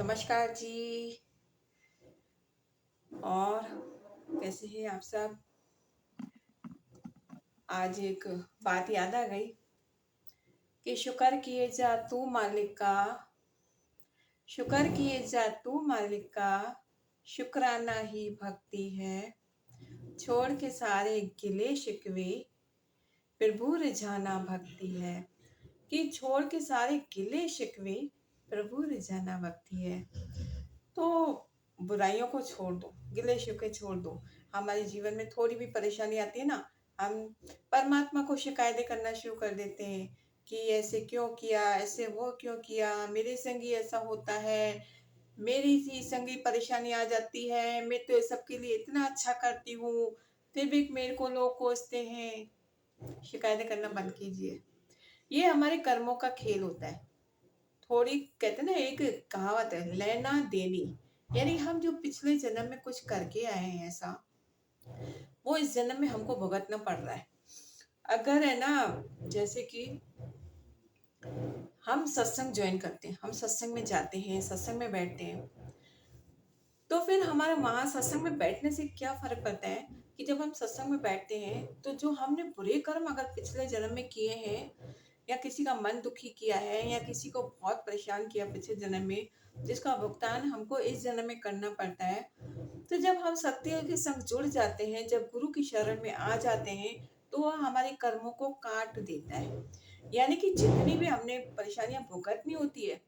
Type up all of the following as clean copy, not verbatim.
नमस्कार जी। और कैसे हैं आप सब? आज एक बात याद आ गई कि शुक्र किए जा तू मालिक का, शुक्र किए जा तू मालिक का, शुक्राना ही भक्ति है। छोड़ के सारे गिले शिकवे, प्रभु रिझाना भक्ति है। कि छोड़ के सारे गिले शिकवे, प्रभु रिझाना भक्ति है। तो बुराइयों को छोड़ दो, गिले शिकवे छोड़ दो। हमारे जीवन में थोड़ी भी परेशानी आती है ना, हम परमात्मा को शिकायतें करना शुरू कर देते हैं कि ऐसे क्यों किया, ऐसे वो क्यों किया, मेरे संग ही ऐसा होता है, मेरी सी संग ही परेशानी आ जाती है, मैं तो सबके लिए इतना अच्छा करती हूँ, फिर भी मेरे को लोग कोसते हैं। शिकायतें करना बंद कीजिए। ये हमारे कर्मों का खेल होता है। थोड़ी कहते हैं ना, एक कहावत है, लेना देनी, यानी हम जो पिछले जन्म में कुछ करके आए हैं ऐसा, वो इस जन्म में हमको भुगतना पड़ रहा है। अगर है ना, जैसे कि हम सत्संग ज्वाइन करते हैं, हम सत्संग में जाते हैं, सत्संग में बैठते हैं, तो फिर हमारा वहां सत्संग में बैठने से क्या फर्क पड़ता है कि जब हम सत्संग में बैठते हैं तो जो हमने बुरे कर्म अगर पिछले जन्म में किए हैं, या किसी का मन दुखी किया है, या किसी को बहुत परेशान किया पिछले जन्म में, जिसका भुगतान हमको इस जन्म में करना पड़ता है, तो जब हम सत्य के संग जुड़ जाते हैं, जब गुरु की शरण में आ जाते हैं, तो वह हमारे कर्मों को काट देता है। यानी कि जितनी भी हमने परेशानियां भुगतनी होती है,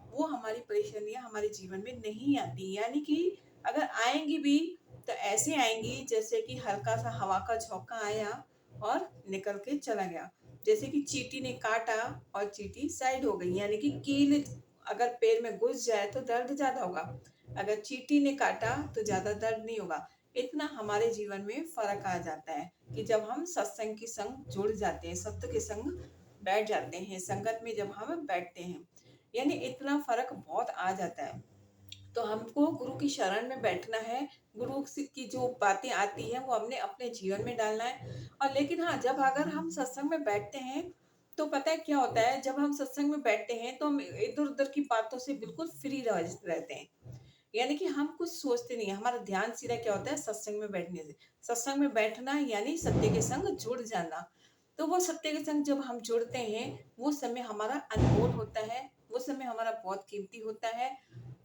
वो हमारी परेशानियां हमारे जीवन में नहीं आती। यानी कि अगर आएंगी भी तो ऐसे आएंगी जैसे कि हल्का सा हवा का झोंका आया और निकल के चला गया। जैसे कि चींटी ने काटा और चींटी साइड हो गई, यानी कि कील अगर पैर में घुस जाए तो दर्द ज्यादा होगा, अगर चींटी ने काटा तो ज्यादा दर्द नहीं होगा। इतना हमारे जीवन में फर्क आ जाता है कि जब हम सत्संग के संग जुड़ जाते हैं, सत्य के संग बैठ जाते हैं, संगत में जब हम बैठते हैं, यानी इतना फर्क बहुत आ जाता है। तो हमको गुरु की शरण में बैठना है, गुरु की जो बातें आती हैं वो हमने अपने जीवन में डालना है। और लेकिन हाँ, जब अगर हम सत्संग में बैठते हैं तो पता है क्या होता है, जब हम सत्संग में बैठते हैं तो हम इधर उधर की बातों से बिल्कुल फ्री रहते हैं। यानी कि हम कुछ सोचते नहीं, हमारा ध्यान सीधा क्या होता है, सत्संग में बैठने से। सत्संग में बैठना यानी सत्य के संग जुड़ जाना। तो वो सत्य के संग जब हम जुड़ते हैं, वो समय हमारा अनमोल होता है, वो समय हमारा बहुत कीमती होता है।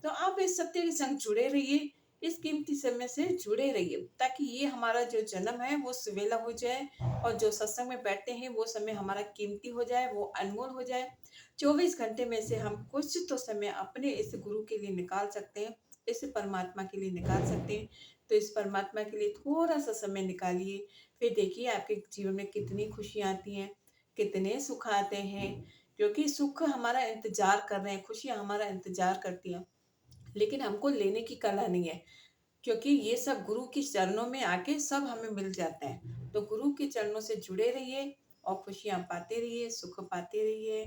तो आप इस सत्य के संग जुड़े रहिए, इस कीमती समय से जुड़े रहिए, ताकि ये हमारा जो जन्म है वो सुवेला हो जाए, और जो सत्संग में बैठते हैं वो समय हमारा कीमती हो जाए, वो अनमोल हो जाए। 24 घंटे में से हम कुछ तो समय अपने इस गुरु के लिए निकाल सकते हैं, इस परमात्मा के लिए निकाल सकते हैं। तो इस परमात्मा के लिए थोड़ा सा समय निकालिए, फिर देखिए आपके जीवन में कितनी खुशियाँ आती हैं, कितने सुख आते हैं। क्योंकि सुख हमारा इंतजार कर रहे हैं, खुशियाँ हमारा इंतजार करती हैं, लेकिन हमको लेने की कला नहीं है। क्योंकि ये सब गुरु के चरणों में आके सब हमें मिल जाता है। तो गुरु के चरणों से जुड़े रहिए और खुशियाँ पाते रहिए, सुख पाते रहिए।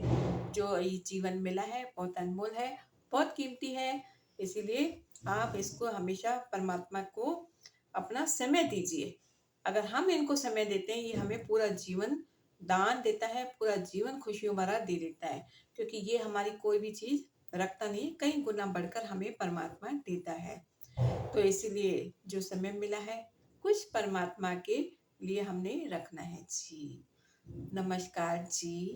जो ये जीवन मिला है बहुत अनमोल है, बहुत कीमती है। इसीलिए आप इसको हमेशा परमात्मा को अपना समय दीजिए। अगर हम इनको समय देते हैं, ये हमें पूरा जीवन दान देता है, पूरा जीवन खुशियों भरा दे देता है। क्योंकि ये हमारी कोई भी चीज रखता नहीं, कई गुना बढ़कर हमें परमात्मा देता है। तो इसीलिए जो समय मिला है, कुछ परमात्मा के लिए हमने रखना है जी। नमस्कार जी।